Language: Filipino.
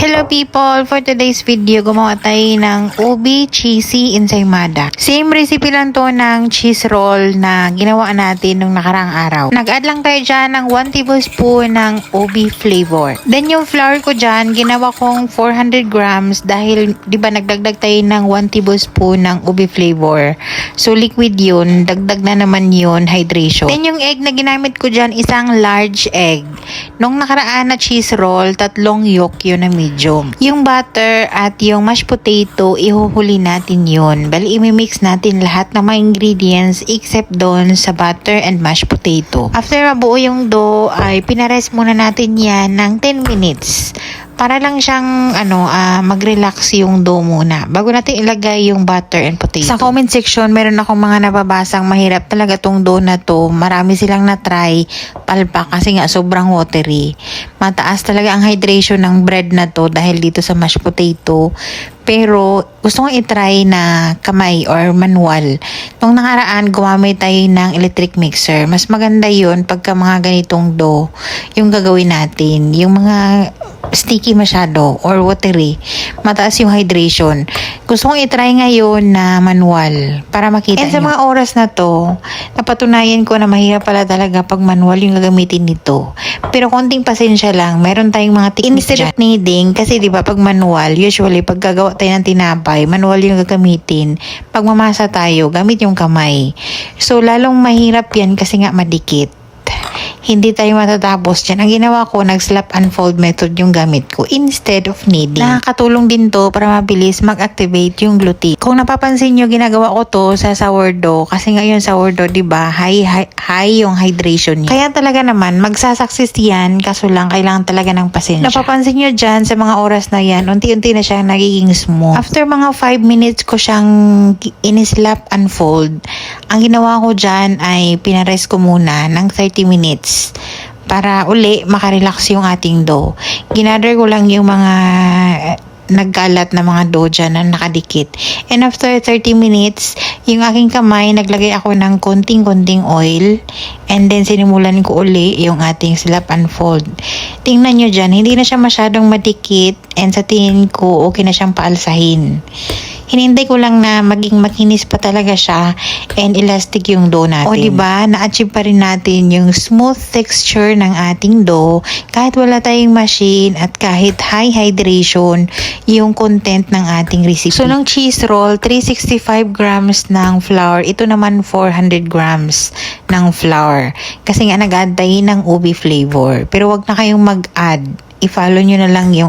Hello people! For today's video, gumawa tayo ng ubi cheesy ensaymada. Same recipe lang to ng cheese roll na ginawa natin nung nakaraang araw. Nag-add lang tayo dyan ng 1 tablespoon ng ubi flavor. Then yung flour ko dyan, ginawa kong 400 grams dahil di ba nagdagdag tayo ng 1 tablespoon ng ubi flavor. So liquid yun, dagdag na naman yun, hydration. Then yung egg na ginamit ko dyan, isang large egg. Nung nakaraan na cheese roll, 3 yolk yun na medium. Yung butter at yung mashed potato, ihuhuli natin yun. Bali, imimix natin lahat ng mga ingredients except doon sa butter and mashed potato. After mabuo yung dough, ay pinares muna natin yan ng 10 minutes. Para lang siyang mag-relax yung dough muna bago natin ilagay yung butter and potato. Sa comment section, meron akong mga nababasang mahirap talaga tong dough na to. Marami silang na-try palpak kasi nga sobrang watery. Mataas talaga ang hydration ng bread na to dahil dito sa mashed potato. Pero gusto kong itry na kamay or manual. Nung nakaraan, gumamit tayo ng electric mixer. Mas maganda yun pagka mga ganitong dough yung gagawin natin. Yung mga sticky masyado or watery, mataas yung hydration. Gusto kong itry ngayon na manual para makita nyo. Sa mga oras na to, napatunayan ko na mahirap pala talaga pag manual yung gagamitin nito. Pero konting pasensya lang, meron tayong mga techniques instead of kneading, kasi di ba pag manual, usually pag gagawa tayo ng tinapay, manual yung gagamitin. Pag mamasa tayo, gamit yung kamay. So lalong mahirap yan kasi nga madikit. Hindi tayo matatapos dyan. Ang ginawa ko, nag-slap and fold method yung gamit ko instead of kneading. Nakakatulong din to para mabilis mag-activate yung gluten. Kung napapansin nyo, ginagawa ko to sa sourdough. Kasi ngayon sourdough, diba, high yung hydration niya. Kaya talaga naman, magsasucceed yan. Kaso lang, kailangan talaga ng pasensya. Napapansin nyo dyan, sa mga oras na yan, unti-unti na siya nagiging smooth. After mga 5 minutes ko siyang in-slap and fold, ang ginawa ko dyan ay pinares ko muna ng 30 minutes. Para uli makarelax yung ating dough. Ginather ko lang yung mga nagkalat na mga dough dyan na nakadikit. And after 30 minutes, yung aking kamay, naglagay ako ng konting-konting oil. And then, sinimulan ko uli yung ating slap and fold. Tingnan nyo dyan, hindi na siya masyadong madikit. And sa tingin ko, okay na siyang paalsahin. Hinintay ko lang na maging makinis pa talaga siya and elastic yung dough natin. O diba, na-achieve pa rin natin yung smooth texture ng ating dough kahit wala tayong machine at kahit high hydration yung content ng ating recipe. So, ng cheese roll, 365 grams ng flour. Ito naman 400 grams ng flour. Kasi nga nag-add tayo ng ubi flavor. Pero wag na kayong mag-add. I-follow nyo na lang yung